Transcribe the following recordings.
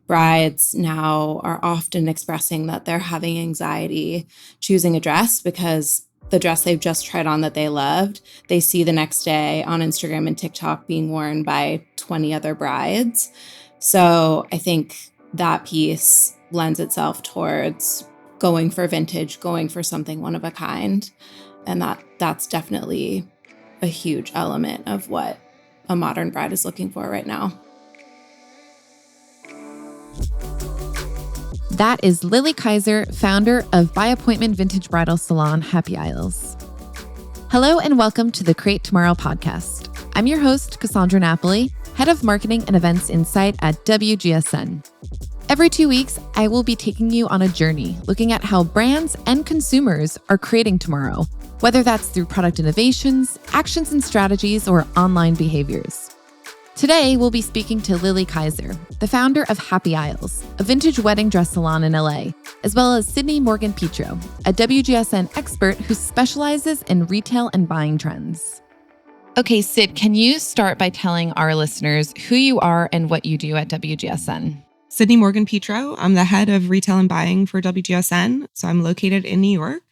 brides now are often expressing that they're having anxiety choosing a dress because the dress they've just tried on that they loved, they see the next day on Instagram and TikTok being worn by 20 other brides. So I think that piece lends itself towards going for vintage, going for something one of a kind. And that's definitely a huge element of what a modern bride is looking for right now. That is Lily Kaizer, founder of By Appointment Vintage Bridal Salon, Happy Isles. Hello and welcome to the Create Tomorrow podcast. I'm your host, Cassandra Napoli, head of marketing and events insight at WGSN. Every 2 weeks, I will be taking you on a journey looking at how brands and consumers are creating tomorrow, whether that's through product innovations, actions and strategies, or online behaviors. Today, we'll be speaking to Lily Kaizer, the founder of Happy Isles, a vintage wedding dress salon in LA, as well as Sidney Morgan-Petro, a WGSN expert who specializes in retail and buying trends. Okay, Sid, can you start by telling our listeners who you are and what you do at WGSN? Sidney Morgan-Petro. I'm the head of retail and buying for WGSN. So I'm located in New York.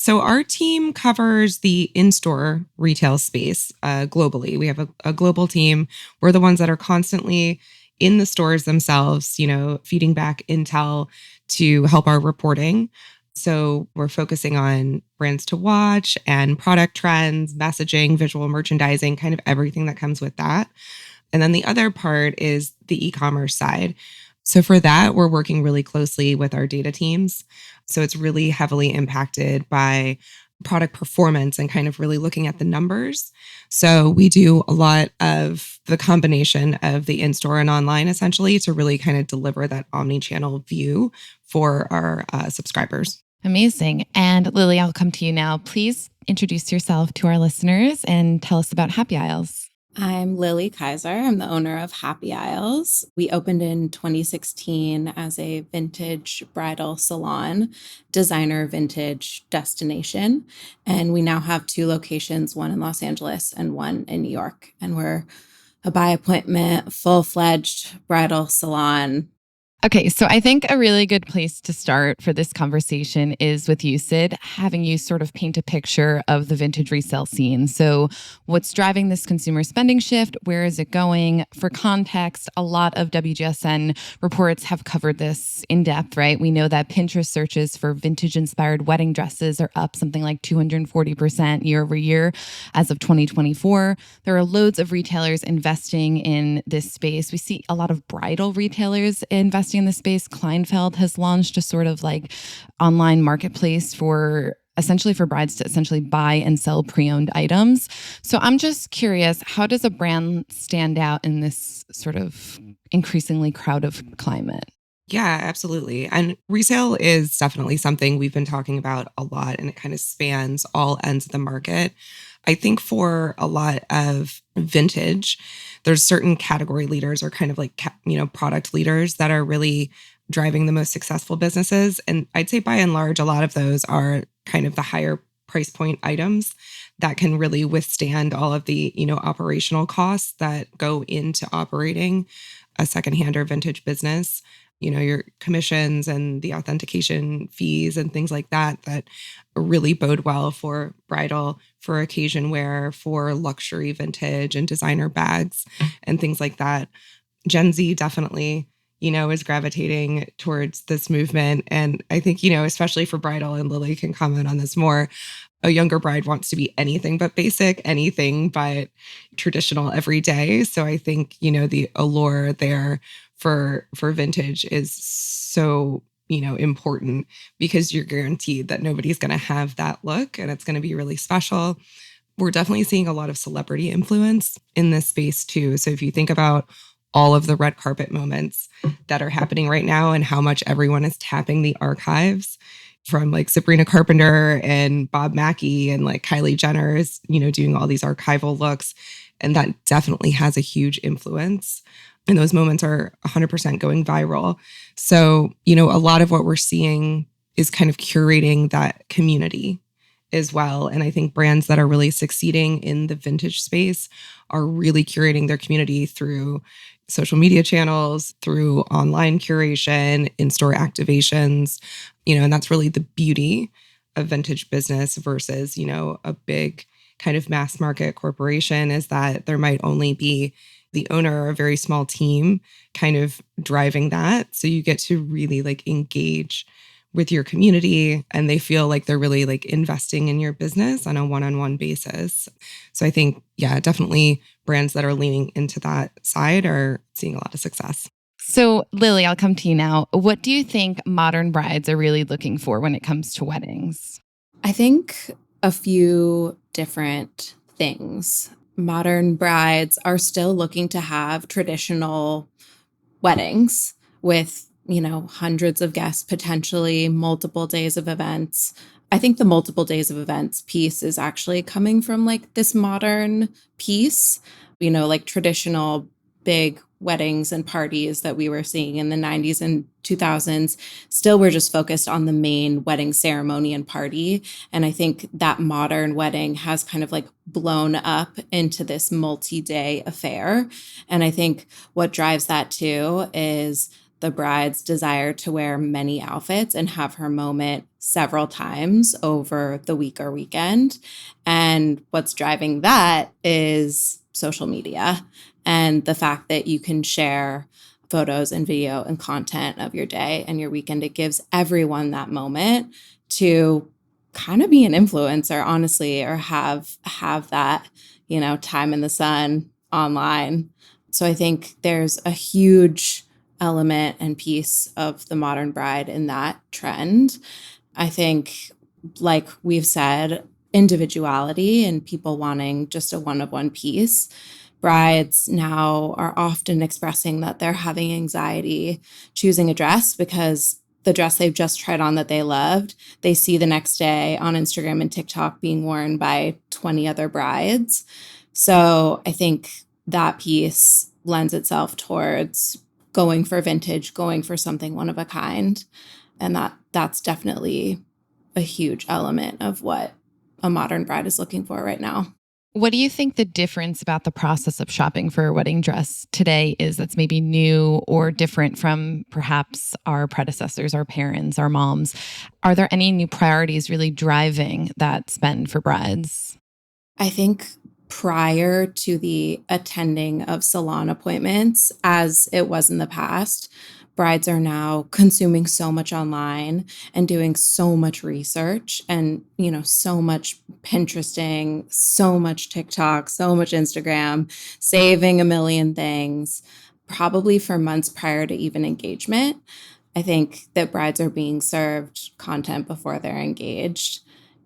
So our team covers the in-store retail space globally. We have a global team. We're the ones that are constantly in the stores themselves, feeding back intel to help our reporting. So we're focusing on brands to watch and product trends, messaging, visual merchandising, kind of everything that comes with that. And then the other part is the e-commerce side. So for that, we're working really closely with our data teams. So it's really heavily impacted by product performance and kind of really looking at the numbers. So we do a lot of the combination of the in-store and online, essentially, to really kind of deliver that omni-channel view for our subscribers. Amazing. And Lily, I'll come to you now. Please introduce yourself to our listeners and tell us about Happy Isles. I'm Lily Kaizer. I'm the owner of Happy Isles. We opened in 2016 as a vintage bridal salon, designer vintage destination. And we now have 2 locations, one in Los Angeles and one in New York. And we're a by appointment, full-fledged bridal salon. Okay, so I think a really good place to start for this conversation is with you, Sid, having you sort of paint a picture of the vintage resale scene. So what's driving this consumer spending shift? Where is it going? For context, a lot of WGSN reports have covered this in depth, right? We know that Pinterest searches for vintage-inspired wedding dresses are up something like 240% year over year as of 2024. There are loads of retailers investing in this space. We see a lot of bridal retailers investing in the space. Kleinfeld has launched a sort of like online marketplace for brides to essentially buy and sell pre-owned items. So I'm just curious, how does a brand stand out in this sort of increasingly crowded climate? Yeah, absolutely. And resale is definitely something we've been talking about a lot, and it kind of spans all ends of the market. I think for a lot of vintage, there's certain category leaders or kind of like, product leaders that are really driving the most successful businesses. And I'd say by and large, a lot of those are kind of the higher price point items that can really withstand all of the, operational costs that go into operating a secondhand or vintage business. Your commissions and the authentication fees and things like that really bode well for bridal, for occasion wear, for luxury vintage and designer bags and things like that. Gen Z definitely, is gravitating towards this movement. And I think, especially for bridal, and Lily can comment on this more, a younger bride wants to be anything but basic, anything but traditional every day. So I think, the allure there for vintage is so, important because you're guaranteed that nobody's going to have that look and it's going to be really special. We're definitely seeing a lot of celebrity influence in this space too. So if you think about all of the red carpet moments that are happening right now and how much everyone is tapping the archives from like Sabrina Carpenter and Bob Mackie and like Kylie Jenner is, doing all these archival looks. And that definitely has a huge influence. And those moments are 100% going viral. So, a lot of what we're seeing is kind of curating that community as well. And I think brands that are really succeeding in the vintage space are really curating their community through social media channels, through online curation, in-store activations, and that's really the beauty of vintage business versus, a big kind of mass market corporation, is that there might only be the owner or a very small team kind of driving that. So you get to really engage with your community, and they feel like they're really investing in your business on a one-on-one basis. So I think, yeah, definitely brands that are leaning into that side are seeing a lot of success. So, Lily, I'll come to you now. What do you think modern brides are really looking for when it comes to weddings? I think a few different things. Modern brides are still looking to have traditional weddings with, hundreds of guests, potentially multiple days of events. I think the multiple days of events piece is actually coming from this modern piece, traditional big weddings and parties that we were seeing in the 90s and 2000s. Still, we're just focused on the main wedding ceremony and party. And I think that modern wedding has kind of blown up into this multi-day affair. And I think what drives that too is the bride's desire to wear many outfits and have her moment several times over the week or weekend. And what's driving that is social media and the fact that you can share photos and video and content of your day and your weekend. It gives everyone that moment to kind of be an influencer, honestly, or have that, time in the sun online. So I think there's a huge element and piece of the modern bride in that trend. I think, like we've said, individuality and people wanting just a one-of-one piece. Brides now are often expressing that they're having anxiety choosing a dress because the dress they've just tried on that they loved, they see the next day on Instagram and TikTok being worn by 20 other brides. So I think that piece lends itself towards going for vintage, going for something one of a kind. And that's definitely a huge element of what a modern bride is looking for right now. What do you think the difference about the process of shopping for a wedding dress today is that's maybe new or different from perhaps our predecessors, our parents, our moms? Are there any new priorities really driving that spend for brides? I think prior to the attending of salon appointments, as it was in the past, brides are now consuming so much online and doing so much research and, so much Pinteresting, so much TikTok, so much Instagram, saving a million things, probably for months prior to even engagement. I think that brides are being served content before they're engaged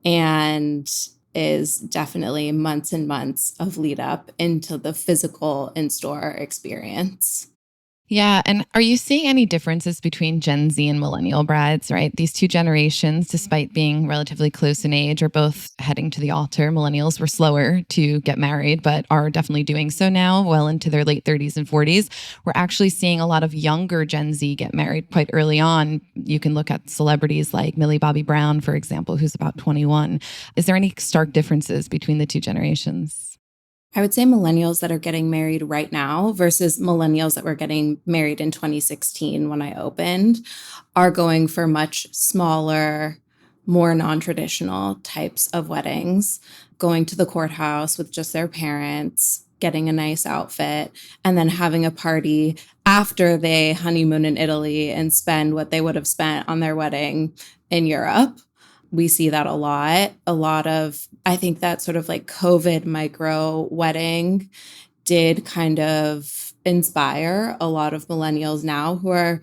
and is definitely months and months of lead up into the physical in-store experience. Yeah. And are you seeing any differences between Gen Z and millennial brides, right? These two generations, despite being relatively close in age, are both heading to the altar. Millennials were slower to get married, but are definitely doing so now, well into their late 30s and 40s. We're actually seeing a lot of younger Gen Z get married quite early on. You can look at celebrities like Millie Bobby Brown, for example, who's about 21. Is there any stark differences between the two generations? I would say millennials that are getting married right now versus millennials that were getting married in 2016 when I opened are going for much smaller, more non-traditional types of weddings, going to the courthouse with just their parents, getting a nice outfit, and then having a party after they honeymoon in Italy and spend what they would have spent on their wedding in Europe. We see that a lot. A lot of, I think that sort of COVID micro wedding did kind of inspire a lot of millennials now who are,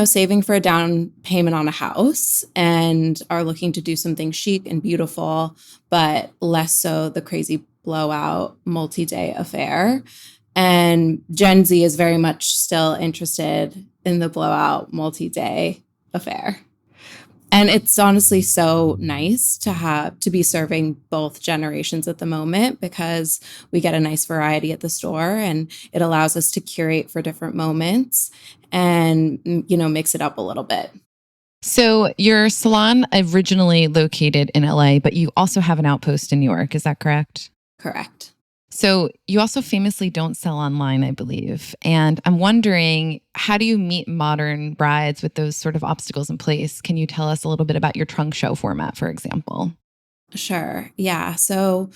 saving for a down payment on a house and are looking to do something chic and beautiful, but less so the crazy blowout multi-day affair. And Gen Z is very much still interested in the blowout multi-day affair. And it's honestly so nice to be serving both generations at the moment because we get a nice variety at the store and it allows us to curate for different moments and, mix it up a little bit. So your salon originally located in LA, but you also have an outpost in New York. Is that correct? Correct. So you also famously don't sell online, I believe. And I'm wondering, how do you meet modern brides with those sort of obstacles in place? Can you tell us a little bit about your trunk show format, for example? Sure. Yeah. So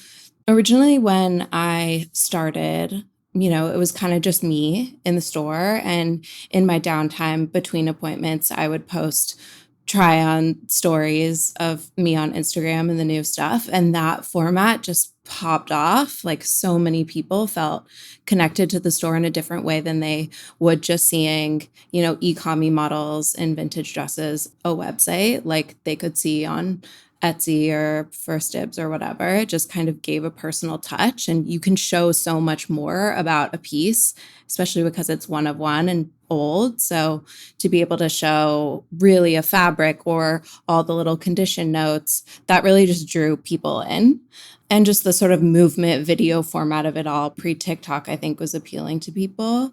originally, when I started, it was kind of just me in the store. And in my downtime between appointments, I would post try on stories of me on Instagram and the new stuff. And that format just popped off. Like so many people felt connected to the store in a different way than they would just seeing, e-commerce models in vintage dresses, a website like they could see on Etsy or First Dibs or whatever. It just kind of gave a personal touch. And you can show so much more about a piece, especially because it's one of one and old. So to be able to show really a fabric or all the little condition notes, that really just drew people in. And just the sort of movement video format of it all pre TikTok, I think was appealing to people.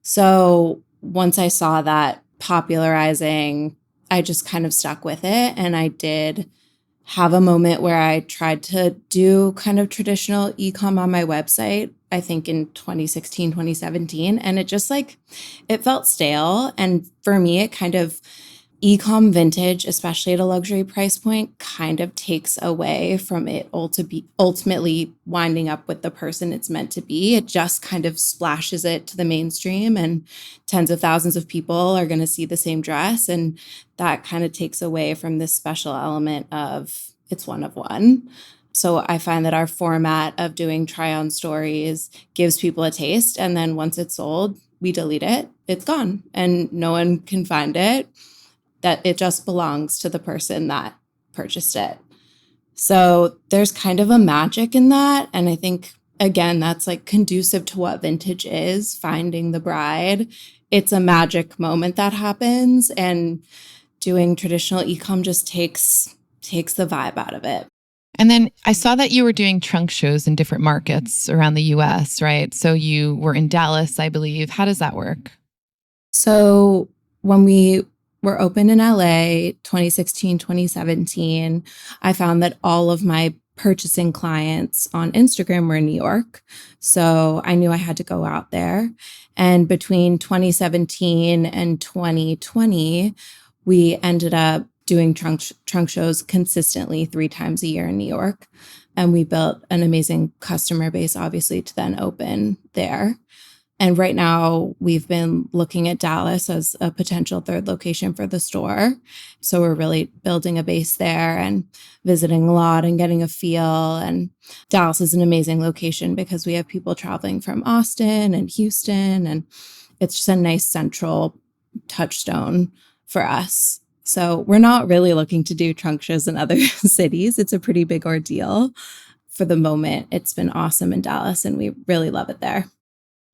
So once I saw that popularizing, I just kind of stuck with it. And I did have a moment where I tried to do kind of traditional e-com on my website, I think in 2016, 2017. And it just it felt stale. And for me, it kind of e-com vintage, especially at a luxury price point, kind of takes away from it ultimately winding up with the person it's meant to be. It just kind of splashes it to the mainstream, and tens of thousands of people are going to see the same dress. And that kind of takes away from this special element of it's one of one. So I find that our format of doing try on stories gives people a taste. And then once it's sold, we delete it, it's gone, and no one can find it, that it just belongs to the person that purchased it. So there's kind of a magic in that. And I think, again, that's conducive to what vintage is, finding the bride. It's a magic moment that happens. And doing traditional e-com just takes the vibe out of it. And then I saw that you were doing trunk shows in different markets around the US, right? So you were in Dallas, I believe. How does that work? So when we were open in LA 2016, 2017, I found that all of my purchasing clients on Instagram were in New York. So I knew I had to go out there. And between 2017 and 2020, we ended up doing trunk shows consistently 3 times a year in New York. And we built an amazing customer base, obviously, to then open there. And right now, we've been looking at Dallas as a potential third location for the store. So we're really building a base there and visiting a lot and getting a feel. And Dallas is an amazing location because we have people traveling from Austin and Houston. And it's just a nice central touchstone for us. So we're not really looking to do trunk shows in other cities. It's a pretty big ordeal. For the moment, it's been awesome in Dallas, and we really love it there.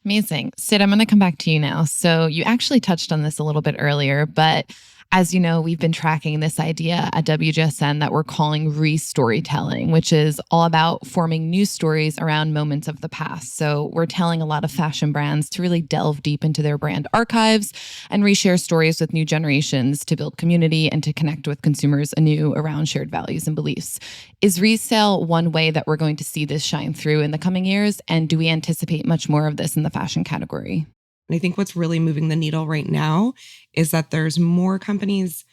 Amazing. Sid, I'm going to come back to you now. So you actually touched on this a little bit earlier, but as you know, we've been tracking this idea at WGSN that we're calling re-storytelling, which is all about forming new stories around moments of the past. So we're telling a lot of fashion brands to really delve deep into their brand archives and reshare stories with new generations to build community and to connect with consumers anew around shared values and beliefs. Is resale one way that we're going to see this shine through in the coming years? And do we anticipate much more of this in the fashion category? And I think what's really moving the needle right now is that there's more companies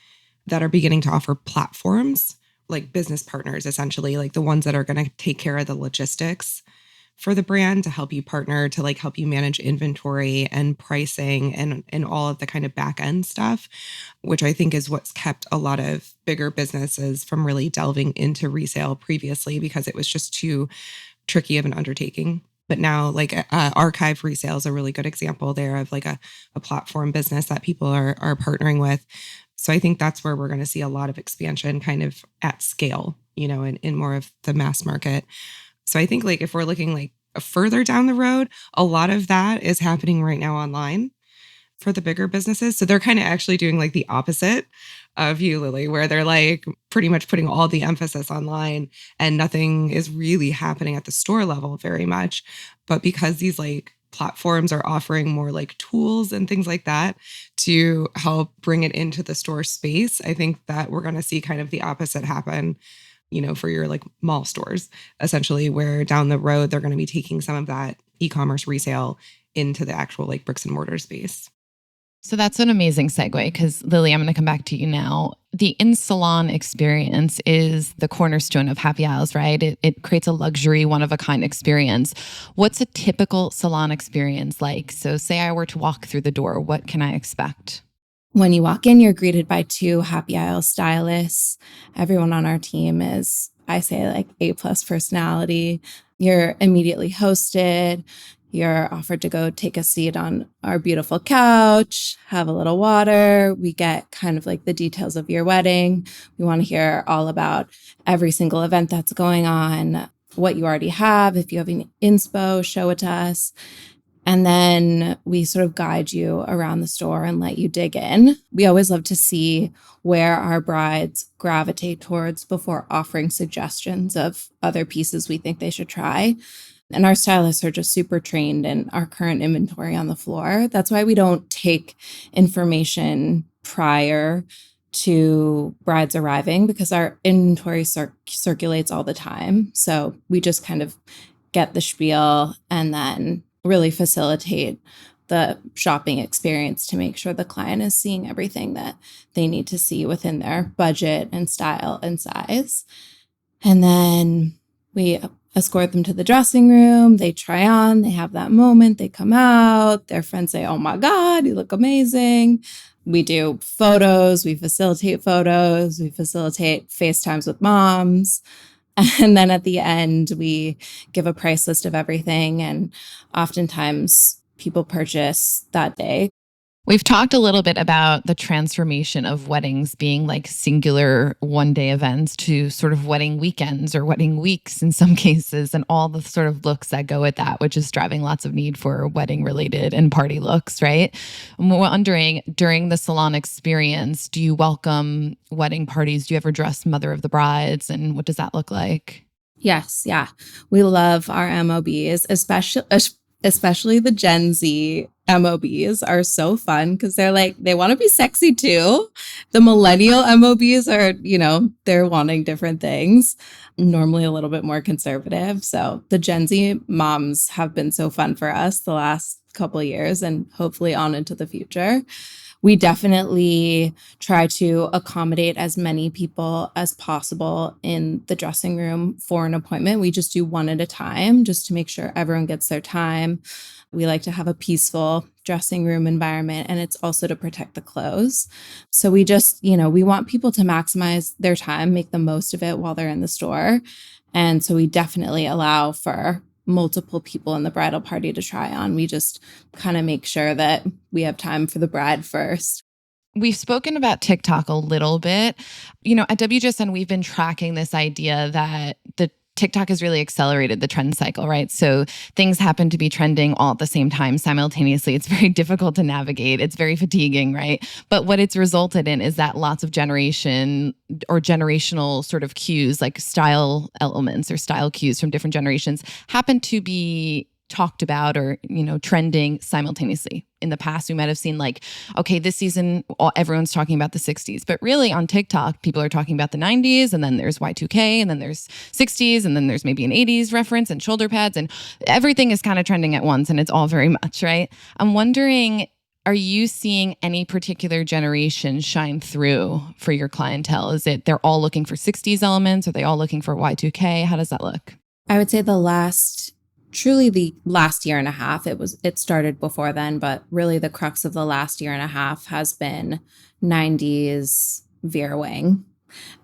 that are beginning to offer platforms, like business partners, essentially, like the ones that are going to take care of the logistics for the brand to help you partner, to help you manage inventory and pricing and all of the kind of back end stuff, which I think is what's kept a lot of bigger businesses from really delving into resale previously, because it was just too tricky of an undertaking. But now, archive resale is a really good example there of a platform business that people are partnering with. So I think that's where we're going to see a lot of expansion kind of at scale, in more of the mass market. So I think if we're looking further down the road, a lot of that is happening right now online for the bigger businesses. So they're kind of actually doing the opposite of you, Lily, where they're pretty much putting all the emphasis online and nothing is really happening at the store level very much. But because these platforms are offering more tools and things like that to help bring it into the store space, I think that we're going to see kind of the opposite happen, for your like mall stores, essentially, where down the road, they're going to be taking some of that e-commerce resale into the actual like bricks and mortar space. So that's an amazing segue because Lily, I'm going to come back to you now. The in-salon experience is the cornerstone of happy hours, right? It creates a luxury, one-of-a-kind experience. What's a typical salon experience like? So say I were to walk through the door, what can I expect? When you walk in, you're greeted by two happy aisle stylists. Everyone on our team is, I say, like A+ personality. You're immediately hosted. You're offered to go take a seat on our beautiful couch, have a little water. We get kind of like the details of your wedding. We want to hear all about every single event that's going on, what you already have. If you have any inspo, show it to us. And then we sort of guide you around the store and let you dig in. We always love to see where our brides gravitate towards before offering suggestions of other pieces we think they should try. And our stylists are just super trained in our current inventory on the floor. That's why we don't take information prior to brides arriving, because our inventory circulates all the time. So we just kind of get the spiel and then really facilitate the shopping experience to make sure the client is seeing everything that they need to see within their budget and style and size. And then we escort them to the dressing room. They try on, they have that moment, they come out, their friends say, "Oh my God, you look amazing." We do photos, we facilitate FaceTimes with moms. And then at the end, we give a price list of everything. And oftentimes people purchase that day. We've talked a little bit about the transformation of weddings being like singular one-day events to sort of wedding weekends or wedding weeks in some cases, and all the sort of looks that go with that, which is driving lots of need for wedding-related and party looks, right? I'm wondering, during the salon experience, do you welcome wedding parties? Do you ever dress mother of the brides? And what does that look like? Yes, yeah. We love our MOBs, especially the Gen Z MOBs are so fun because they're like, they want to be sexy too. The millennial MOBs are, they're wanting different things, normally a little bit more conservative. So the Gen Z moms have been so fun for us the last couple of years and hopefully on into the future. We definitely try to accommodate as many people as possible in the dressing room for an appointment. We just do one at a time just to make sure everyone gets their time. We like to have a peaceful dressing room environment, and it's also to protect the clothes. So we just, we want people to maximize their time, make the most of it while they're in the store. And so we definitely allow for multiple people in the bridal party to try on. We just kind of make sure that we have time for the bride first. We've spoken about TikTok a little bit. At WGSN, we've been tracking this idea that the TikTok has really accelerated the trend cycle, right? So things happen to be trending all at the same time simultaneously. It's very difficult to navigate. It's very fatiguing, right? But what it's resulted in is that lots of generation or generational sort of cues, like style elements or style cues from different generations, happen to be talked about or, trending simultaneously. In the past, we might have seen like, okay, this season, everyone's talking about the 60s. But really on TikTok, people are talking about the 90s, and then there's Y2K, and then there's 60s, and then there's maybe an 80s reference and shoulder pads, and everything is kind of trending at once, and it's all very much, right? I'm wondering, are you seeing any particular generation shine through for your clientele? Is it they're all looking for 60s elements? Are they all looking for Y2K? How does that look? I would say the last year and a half, it started before then, but really the crux of the last year and a half has been 90s Vera Wang.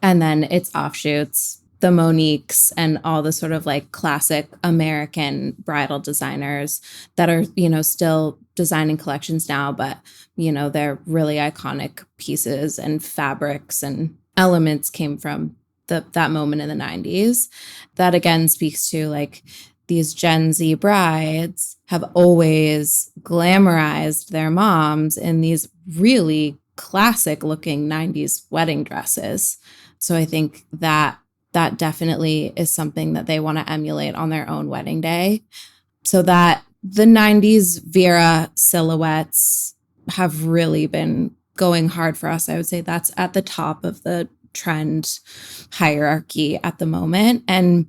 And then its offshoots, the Moniques and all the sort of like classic American bridal designers that are, still designing collections now, but, they're really iconic pieces and fabrics and elements came from that moment in the 90s. That again speaks to like, these Gen Z brides have always glamorized their moms in these really classic looking 90s wedding dresses. So I think that definitely is something that they want to emulate on their own wedding day. So that the 90s Vera silhouettes have really been going hard for us. I would say that's at the top of the trend hierarchy at the moment. And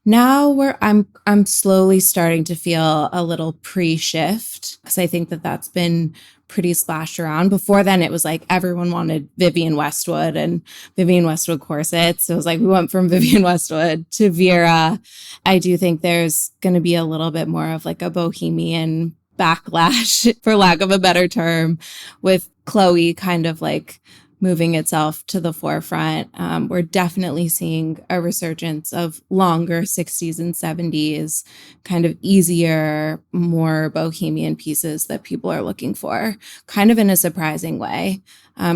now I'm slowly starting to feel a little pre-shift, because I think that that's been pretty splashed around. Before then, it was like everyone wanted Vivienne Westwood and Vivienne Westwood corsets. So it was like we went from Vivienne Westwood to Vera. I do think there's going to be a little bit more of like a bohemian backlash, for lack of a better term, with Chloe kind of like moving itself to the forefront. We're definitely seeing a resurgence of longer 60s and 70s, kind of easier, more bohemian pieces that people are looking for, kind of in a surprising way,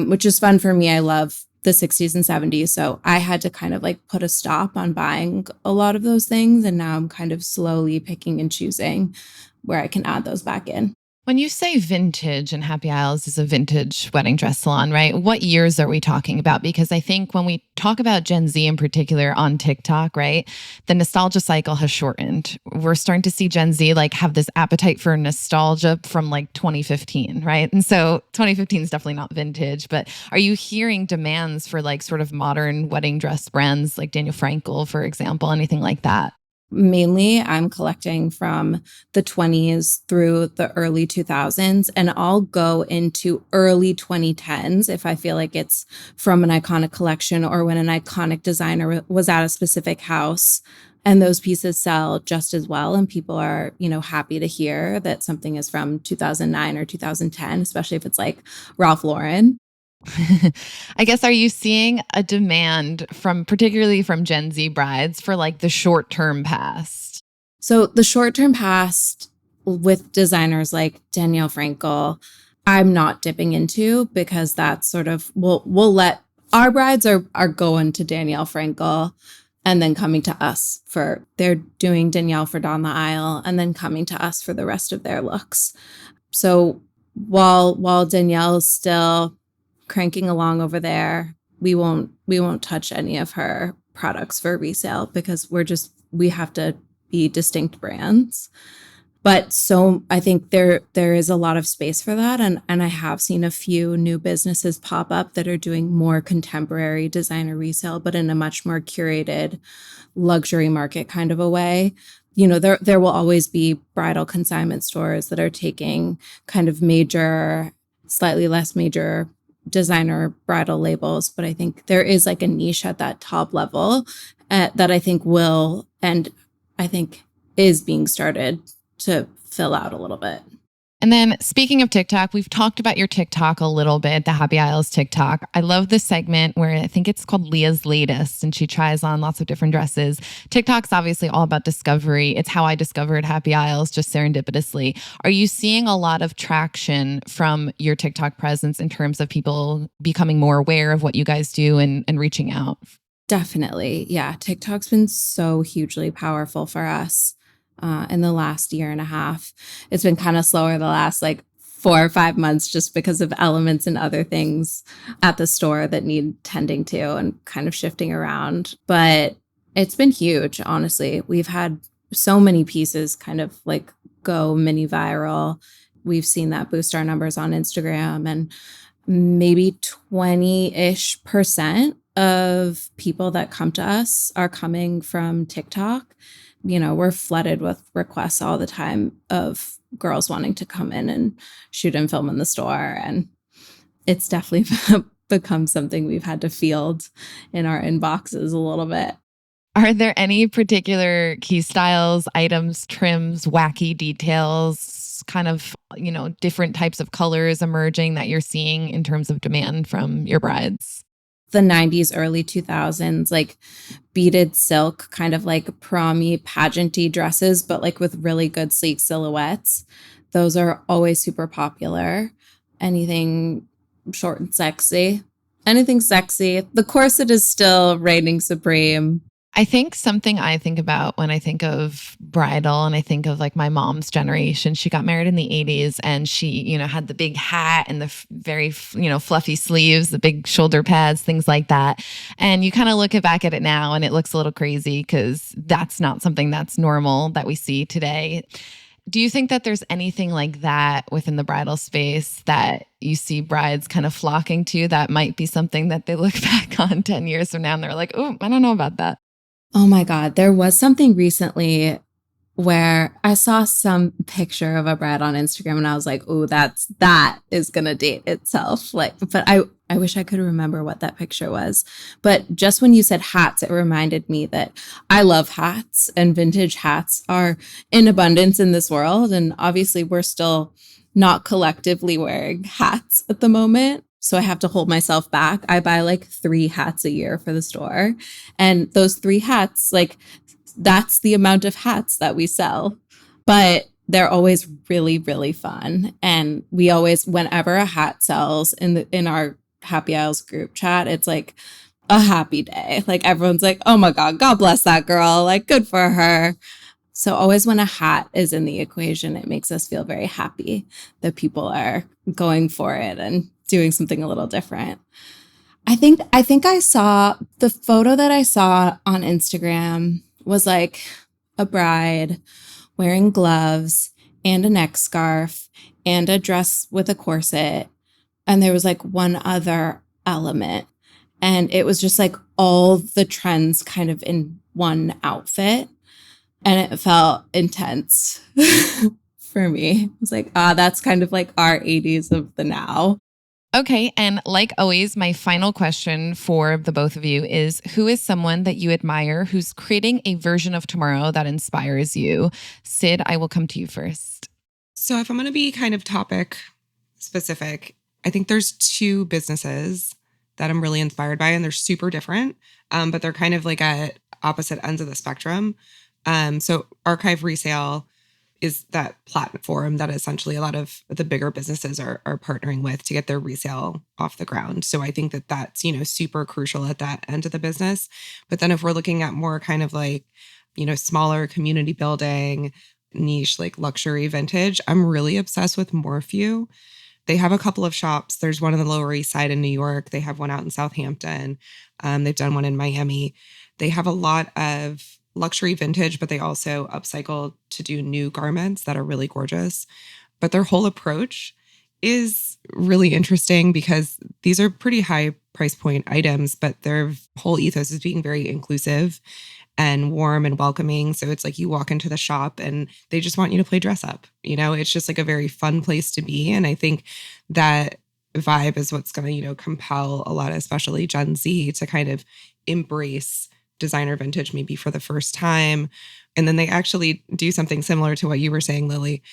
which is fun for me. I love the 60s and 70s. So I had to kind of like put a stop on buying a lot of those things. And now I'm kind of slowly picking and choosing where I can add those back in. When you say vintage, and Happy Isles is a vintage wedding dress salon, right? What years are we talking about? Because I think when we talk about Gen Z in particular on TikTok, right, the nostalgia cycle has shortened. We're starting to see Gen Z like have this appetite for nostalgia from like 2015, right? And so 2015 is definitely not vintage, but are you hearing demands for like sort of modern wedding dress brands like Daniel Frankel, for example, anything like that? Mainly, I'm collecting from the 20s through the early 2000s, and I'll go into early 2010s if I feel like it's from an iconic collection or when an iconic designer was at a specific house. And those pieces sell just as well. And people are, happy to hear that something is from 2009 or 2010, especially if it's like Ralph Lauren. I guess, are you seeing a demand particularly from Gen Z brides for like the short-term past? So the short-term past with designers like Danielle Frankel, I'm not dipping into, because that's sort of, we'll let our brides are going to Danielle Frankel and then coming to us they're doing Danielle for Down the Aisle and then coming to us for the rest of their looks. So while Danielle's still cranking along over there, we won't touch any of her products for resale, because we have to be distinct brands. But so I think there is a lot of space for that. And I have seen a few new businesses pop up that are doing more contemporary designer resale, but in a much more curated luxury market kind of a way. There will always be bridal consignment stores that are taking kind of major, slightly less major designer bridal labels, but I think there is like a niche at that top level that I think will, and I think is being started to fill out a little bit. And then speaking of TikTok, we've talked about your TikTok a little bit, the Happy Isles TikTok. I love this segment where I think it's called Leah's Latest, and she tries on lots of different dresses. TikTok's obviously all about discovery. It's how I discovered Happy Isles, just serendipitously. Are you seeing a lot of traction from your TikTok presence in terms of people becoming more aware of what you guys do and reaching out? Definitely. Yeah. TikTok's been so hugely powerful for us. In the last year and a half. It's been kind of slower the last like 4 or 5 months, just because of elements and other things at the store that need tending to and kind of shifting around. But it's been huge, honestly. We've had so many pieces kind of like go mini viral. We've seen that boost our numbers on Instagram, and maybe 20-ish% of people that come to us are coming from TikTok. We're flooded with requests all the time of girls wanting to come in and shoot and film in the store. And it's definitely become something we've had to field in our inboxes a little bit. Are there any particular key styles, items, trims, wacky details, kind of, different types of colors emerging that you're seeing in terms of demand from your brides? The 90s, early 2000s, like beaded silk, kind of like prom-y, pageant-y dresses, but like with really good sleek silhouettes. Those are always super popular. Anything short and sexy. Anything sexy. The corset is still reigning supreme. I think something I think about when I think of bridal, and I think of like my mom's generation, she got married in the 80s, and she, had the big hat and the very, fluffy sleeves, the big shoulder pads, things like that. And you kind of look back at it now and it looks a little crazy, because that's not something that's normal that we see today. Do you think that there's anything like that within the bridal space that you see brides kind of flocking to that might be something that they look back on 10 years from now and they're like, oh, I don't know about that? Oh my God. There was something recently where I saw some picture of a bride on Instagram and I was like, oh, that is gonna date itself. But I wish I could remember what that picture was. But just when you said hats, it reminded me that I love hats, and vintage hats are in abundance in this world. And obviously we're still not collectively wearing hats at the moment. So I have to hold myself back. I buy like 3 hats a year for the store. And those 3 hats, like, that's the amount of hats that we sell. But they're always really, really fun. And we always, whenever a hat sells in our Happy Isles group chat, it's like a happy day. Like everyone's like, oh my God, God bless that girl. Like, good for her. So always when a hat is in the equation, it makes us feel very happy that people are going for it and doing something a little different. I think I saw the photo that I saw on Instagram was like a bride wearing gloves and a neck scarf and a dress with a corset. And there was like one other element. And it was just like all the trends kind of in one outfit. And it felt intense for me. It was like, that's kind of like our 80s of the now. Okay. And like always, my final question for the both of you is, who is someone that you admire who's creating a version of tomorrow that inspires you? Sid, I will come to you first. So if I'm going to be kind of topic specific, I think there's 2 businesses that I'm really inspired by, and they're super different, but they're kind of like at opposite ends of the spectrum. So Archive Resale is that platform that essentially a lot of the bigger businesses are partnering with to get their resale off the ground. So I think that that's, super crucial at that end of the business. But then if we're looking at more kind of like, smaller community building, niche, like luxury vintage, I'm really obsessed with Morphew. They have a couple of shops. There's one on the Lower East Side in New York. They have one out in Southampton. They've done one in Miami. They have a lot of luxury vintage, but they also upcycle to do new garments that are really gorgeous. But their whole approach is really interesting because these are pretty high price point items, but their whole ethos is being very inclusive and warm and welcoming. So it's like you walk into the shop and they just want you to play dress up. It's just like a very fun place to be. And I think that vibe is what's going to, compel a lot, especially Gen Z, to kind of embrace designer vintage maybe for the first time. And then they actually do something similar to what you were saying, Lily,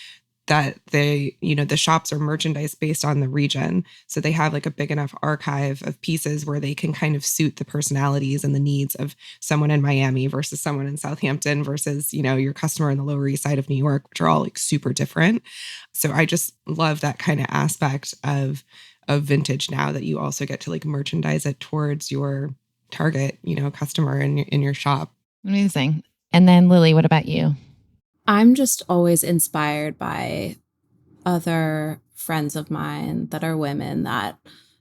that they, the shops are merchandise based on the region. So they have like a big enough archive of pieces where they can kind of suit the personalities and the needs of someone in Miami versus someone in Southampton versus, your customer in the Lower East Side of New York, which are all like super different. So I just love that kind of aspect of vintage now, that you also get to like merchandise it towards your target, customer in your shop. Amazing. And then Lily, what about you? I'm just always inspired by other friends of mine that are women that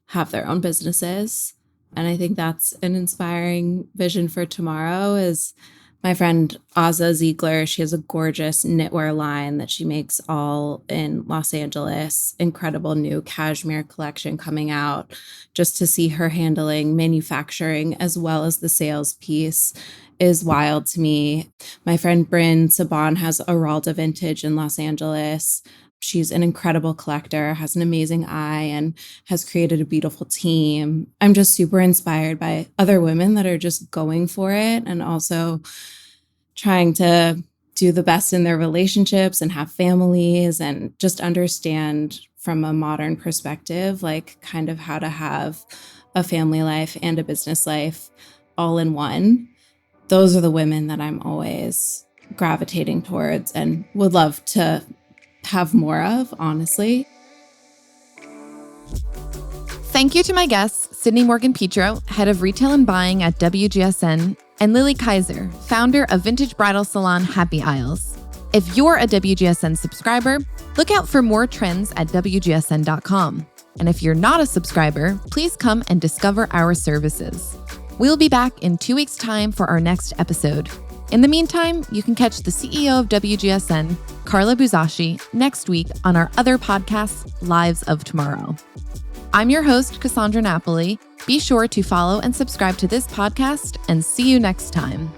have their own businesses. And I think that's an inspiring vision for tomorrow. Is my friend Azza Ziegler. She has a gorgeous knitwear line that she makes all in Los Angeles. Incredible new cashmere collection coming out. Just to see her handling manufacturing as well as the sales piece is wild to me. My friend Bryn Saban has Aralda Vintage in Los Angeles. She's an incredible collector, has an amazing eye, and has created a beautiful team. I'm just super inspired by other women that are just going for it and also trying to do the best in their relationships and have families and just understand from a modern perspective, like kind of how to have a family life and a business life all in one. Those are the women that I'm always gravitating towards and would love to have more of, honestly. Thank you to my guests, Sidney Morgan-Petro, head of retail and buying at WGSN, and Lily Kaizer, founder of vintage bridal salon Happy Isles. If you're a WGSN subscriber, look out for more trends at WGSN.com. And if you're not a subscriber, please come and discover our services. We'll be back in 2 weeks' time for our next episode. In the meantime, you can catch the CEO of WGSN, Carla Buzashi, next week on our other podcast, Lives of Tomorrow. I'm your host, Cassandra Napoli. Be sure to follow and subscribe to this podcast, and see you next time.